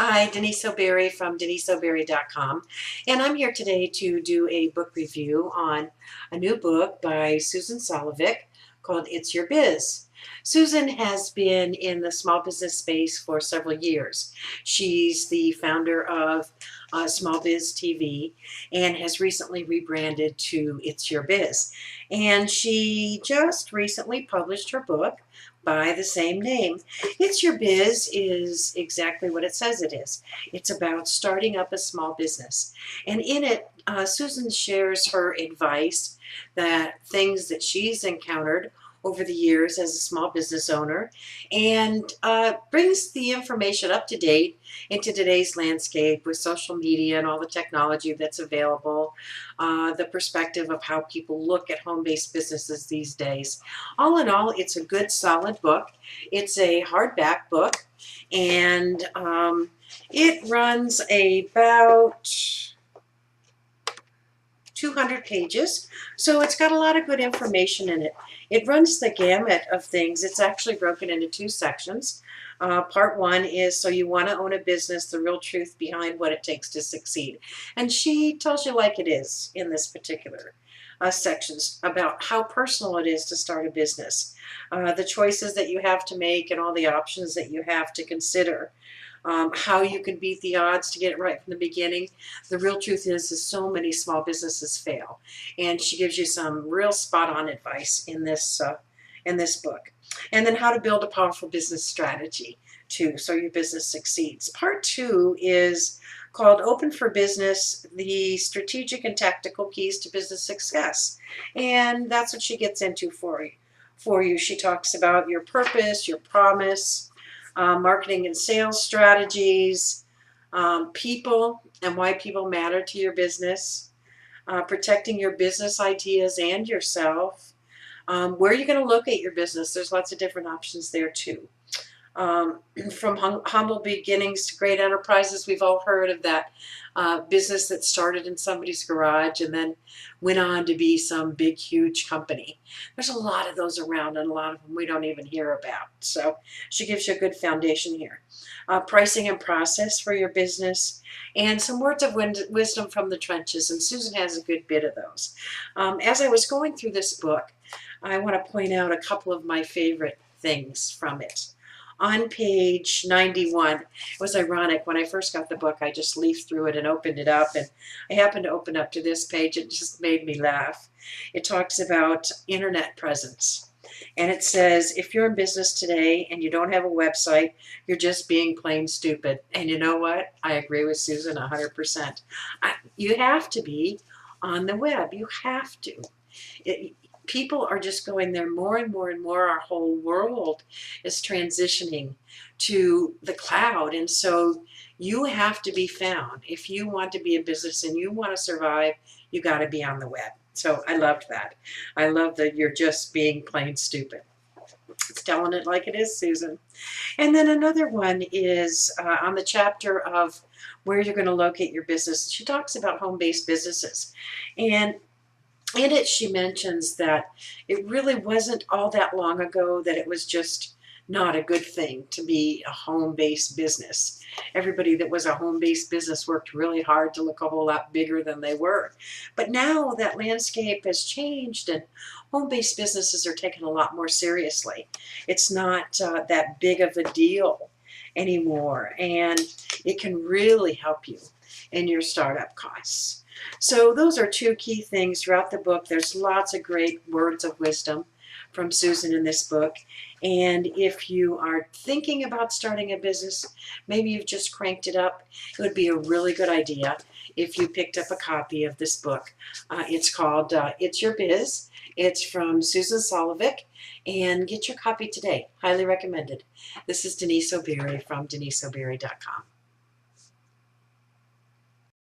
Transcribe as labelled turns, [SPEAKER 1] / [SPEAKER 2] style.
[SPEAKER 1] Hi, Denise O'Berry from DeniseO'Berry.com, and I'm here today to do a book review on a new book by Susan Solovic called It's Your Biz. Susan has been in the small business space for several years. She's the founder of Small Biz TV and has recently rebranded to It's Your Biz. And she just recently published her book by the same name. It's Your Biz is exactly what it says it is. It's about starting up a small business. And in it, Susan shares her advice, that things that she's encountered over the years as a small business owner, and brings the information up to date into today's landscape with social media and all the technology that's available, the perspective of how people look at home-based businesses these days. All in all, it's a good, solid book. It's a hardback book, and it runs about 200 pages, so it's got a lot of good information in it. It runs the gamut of things. It's actually broken into two sections. Part one is So You Want to Own a Business, the real truth behind what it takes to succeed. And she tells you like it is in this particular sections about how personal it is to start a business, the choices that you have to make and all the options that you have to consider. How you can beat the odds to get it right from the beginning. The real truth is so many small businesses fail, and she gives you some real spot-on advice in this book. And then how to build a powerful business strategy too, so your business succeeds. Part two is called Open for Business, the strategic and tactical keys to business success, and that's what she gets into for you. She talks about your purpose, your promise, marketing and sales strategies, people and why people matter to your business, protecting your business ideas and yourself, where you're going to locate your business. There's lots of different options there too. From humble beginnings to great enterprises. We've all heard of that business that started in somebody's garage and then went on to be some big, huge company. There's a lot of those around, and a lot of them we don't even hear about. So she gives you a good foundation here. Pricing and process for your business, and some words of wisdom from the trenches, and Susan has a good bit of those. As I was going through this book, I want to point out a couple of my favorite things from it. On page 91, it was ironic. When I first got the book, I just leafed through it and opened it up, and I happened to open up to this page. It just made me laugh. It talks about internet presence, and it says, if you're in business today and you don't have a website, you're just being plain stupid. And you know what? I agree with Susan 100%. You have to be on the web. You have to. People are just going there more and more and more. Our whole world is transitioning to the cloud, and so you have to be found. If you want to be a business and you want to survive, you got to be on the web. So I loved that. I love that you're just being plain stupid. It's telling it like it is, Susan. And then another one is on the chapter of where you're going to locate your business. She talks about home-based businesses, and in it, she mentions that it really wasn't all that long ago that it was just not a good thing to be a home-based business. Everybody that was a home-based business worked really hard to look a whole lot bigger than they were. But now that landscape has changed, and home-based businesses are taken a lot more seriously. It's not that big of a deal anymore, and it can really help you in your startup costs. So those are two key things throughout the book. There's lots of great words of wisdom from Susan in this book. And if you are thinking about starting a business, maybe you've just cranked it up, it would be a really good idea if you picked up a copy of this book. It's called It's Your Biz. It's from Susan Solovic, and get your copy today. Highly recommended. This is Denise O'Berry from DeniseO'Berry.com.